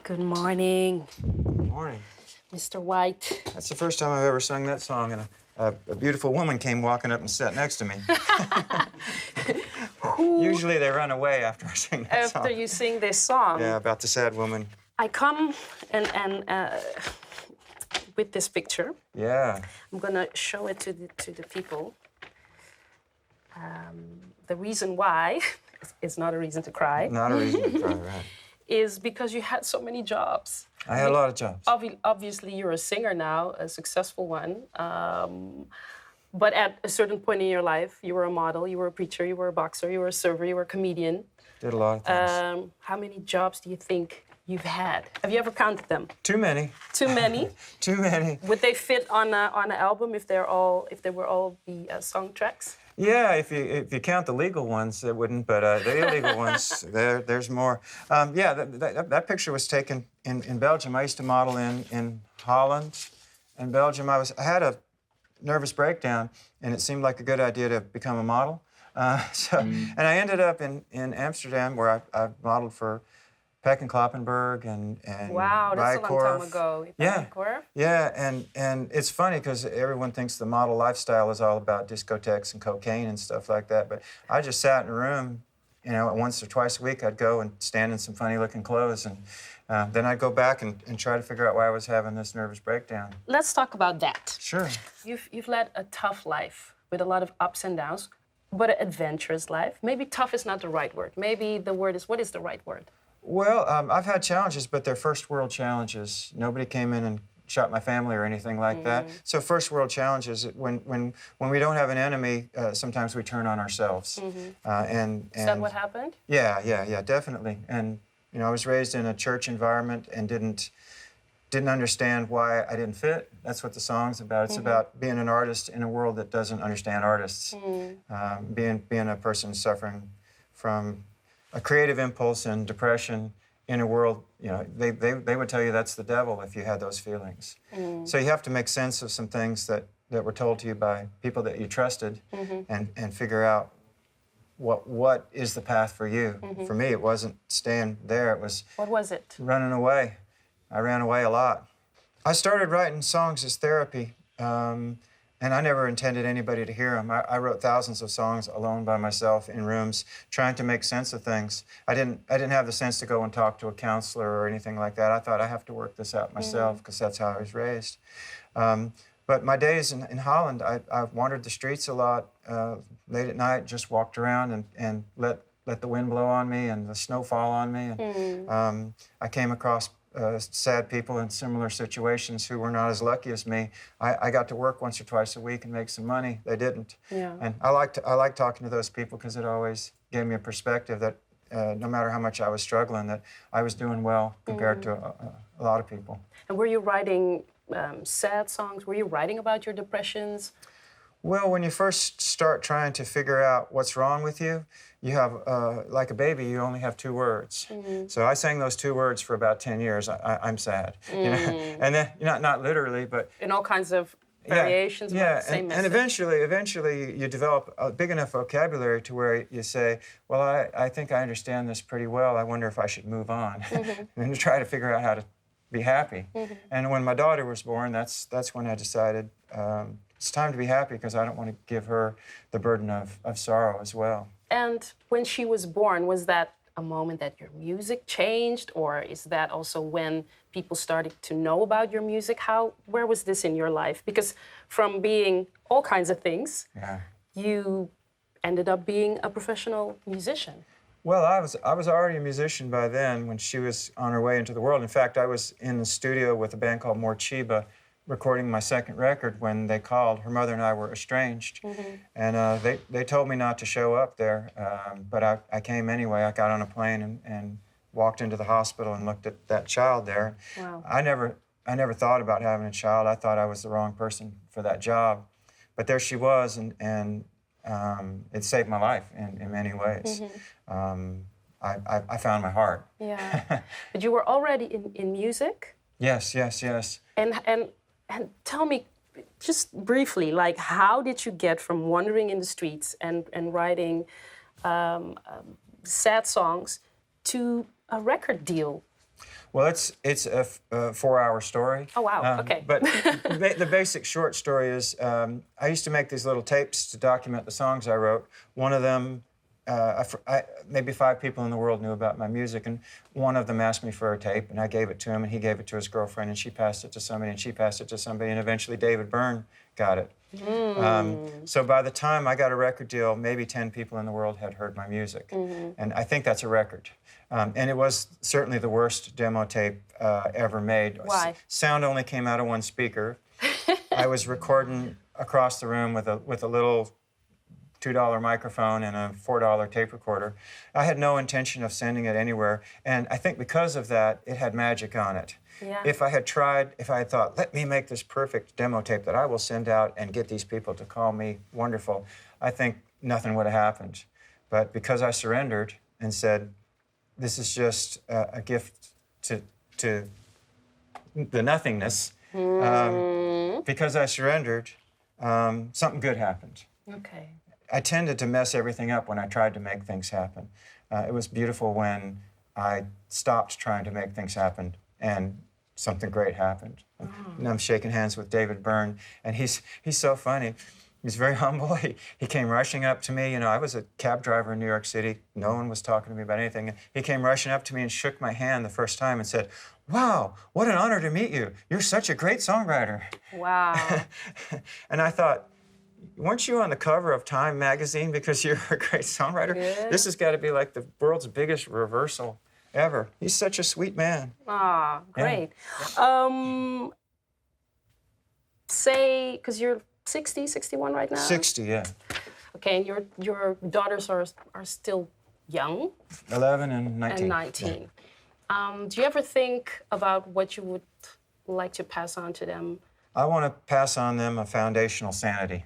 Good morning, Good morning. Mr. White. That's the first time I've ever sung that song, and a beautiful woman came walking up and sat next to me. Usually they run away after I sing that song. After you sing this song, Yeah, about the sad woman. I come and with this picture. Yeah. I'm gonna show it to the people. The reason why it's not a reason to cry. Not a reason to cry, right? Is because you had so many jobs. I had a lot of jobs. Obviously, you're a singer now, a successful one. But at a certain point in your life, you were a model, you were a preacher, you were a boxer, you were a server, you were a comedian. Did a lot of things. How many jobs do you think you've had? Have you ever counted them? Too many. Too many? Too many. Would they fit on an album if they were all the song tracks? Yeah, if you count the legal ones, it wouldn't, but the illegal ones, there's more. Yeah, that picture was taken in Belgium. I used to model in Holland and Belgium. I had a nervous breakdown, and it seemed like a good idea to become a model. And I ended up in Amsterdam, where I modeled for Peck and Kloppenburg and Wow, that's a long time ago. Yeah, yeah, and it's funny because everyone thinks the model lifestyle is all about discotheques and cocaine and stuff like that. But I just sat in a room, you know, once or twice a week. I'd go and stand in some funny-looking clothes, and then I'd go back and try to figure out why I was having this nervous breakdown. Let's talk about that. Sure. You've led a tough life with a lot of ups and downs, but an adventurous life. Maybe tough is not the right word. Maybe the word is, what is the right word? Well, I've had challenges, but they're first world challenges. Nobody came in and shot my family or anything like that. So first world challenges, when we don't have an enemy, sometimes we turn on ourselves. And Is that what happened? Yeah, definitely. And you know, I was raised in a church environment and didn't understand why I didn't fit. That's what the song's about. It's about being an artist in a world that doesn't understand artists. Being a person suffering from a creative impulse and depression in a world, you know, they would tell you that's the devil if you had those feelings. So you have to make sense of some things that were told to you by people that you trusted and figure out what is the path for you. For me, it wasn't staying there. It was... What was it? Running away. I ran away a lot. I started writing songs as therapy. And I never intended anybody to hear them. I wrote thousands of songs alone by myself in rooms, trying to make sense of things. I didn't have the sense to go and talk to a counselor or anything like that. I thought I have to work this out myself because that's how I was raised. But my days in Holland, I wandered the streets a lot late at night, just walked around and let the wind blow on me and the snow fall on me. And I came across sad people in similar situations who were not as lucky as me. I got to work once or twice a week and make some money. They didn't. Yeah. And I like talking to those people because it always gave me a perspective that no matter how much I was struggling, that I was doing well compared to a lot of people. And were you writing sad songs? Were you writing about your depressions? Well, when you first start trying to figure out what's wrong with you, you have, like a baby, you only have 2 words. So I sang those 2 words for about 10 years. I'm sad. You know? And then, not literally, but... In all kinds of variations of the same message. And eventually you develop a big enough vocabulary to where you say, well, I think I understand this pretty well. I wonder if I should move on. And then you try to figure out how to be happy. And when my daughter was born, that's when I decided it's time to be happy because I don't want to give her the burden of sorrow as well. And when she was born, was that a moment that your music changed, or is that also when people started to know about your music? Where was this in your life? Because from being all kinds of things, you ended up being a professional musician. Well, I was already a musician by then when she was on her way into the world. In fact, I was in the studio with a band called Morchiba, recording my second record when they called. Her mother and I were estranged. And they told me not to show up there, but I came anyway. I got on a plane and walked into the hospital and looked at that child there. Wow. I never thought about having a child. I thought I was the wrong person for that job. But there she was, and it saved my life in many ways. I found my heart. Yeah. But you were already in music? Yes. And tell me, just briefly, like, how did you get from wandering in the streets and writing sad songs to a record deal? Well, it's a 4-hour story. Oh, wow, okay. But the basic short story is I used to make these little tapes to document the songs I wrote. One of them, maybe 5 people in the world knew about my music, and one of them asked me for a tape, and I gave it to him, and he gave it to his girlfriend, and she passed it to somebody, and she passed it to somebody, and eventually David Byrne got it. So by the time I got a record deal, maybe 10 people in the world had heard my music. And I think that's a record. And it was certainly the worst demo tape ever made. Why? Sound only came out of one speaker. I was recording across the room with a little $2 microphone and a $4 tape recorder. I had no intention of sending it anywhere. And I think because of that, it had magic on it. Yeah. If I had thought, let me make this perfect demo tape that I will send out and get these people to call me wonderful, I think nothing would have happened. But because I surrendered and said, this is just a gift to the nothingness, because I surrendered, something good happened. Okay. I tended to mess everything up when I tried to make things happen. It was beautiful when I stopped trying to make things happen and something great happened. And I'm shaking hands with David Byrne, and he's so funny. He's very humble. He came rushing up to me. You know, I was a cab driver in New York City. No one was talking to me about anything. He came rushing up to me and shook my hand the first time and said, "Wow, what an honor to meet you. You're such a great songwriter." Wow. And I thought, weren't you on the cover of Time magazine because you're a great songwriter? Yeah. This has got to be like the world's biggest reversal ever. He's such a sweet man. Ah, great. Yeah. Say, because you're 60, 61 right now? 60, yeah. Okay, and your daughters are still young? 11 and 19. And 19. Yeah. Do you ever think about what you would like to pass on to them? I want to pass on them a foundational sanity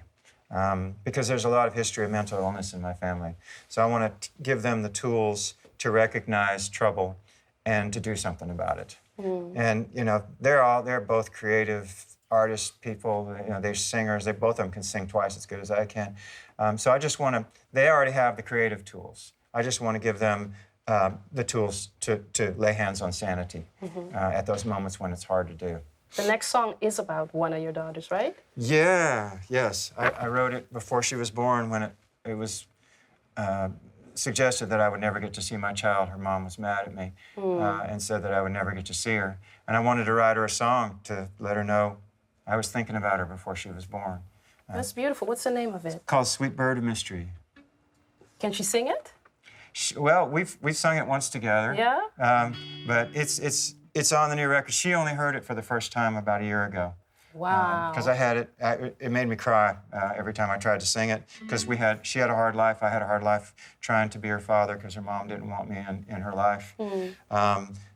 because there's a lot of history of mental illness in my family. So I want to give them the tools to recognize trouble and to do something about it. And, you know, they're both creative artists, people, you know, they're singers. Both of them can sing twice as good as I can. So I just want to, they already have the creative tools. I just want to give them the tools to lay hands on sanity at those moments when it's hard to do. The next song is about one of your daughters, right? Yeah, yes. I wrote it before she was born when it was suggested that I would never get to see my child. Her mom was mad at me and said that I would never get to see her. And I wanted to write her a song to let her know I was thinking about her before she was born. That's beautiful. What's the name of it? Called Sweet Bird of Mystery. Can she sing it? Well, we've sung it once together. Yeah? But it's on the new record. She only heard it for the first time about a year ago. Wow. Because I had it, it made me cry every time I tried to sing it. Because she had a hard life. I had a hard life trying to be her father because her mom didn't want me in her life.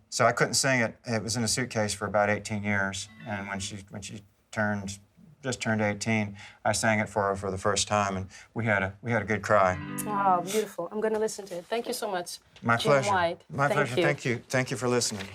So I couldn't sing it. It was in a suitcase for about 18 years. And when she just turned 18, I sang it for her for the first time, and we had a good cry. Oh, beautiful. I'm going to listen to it. Thank you so much. My Jim pleasure. White. My pleasure. You. Thank you. Thank you for listening.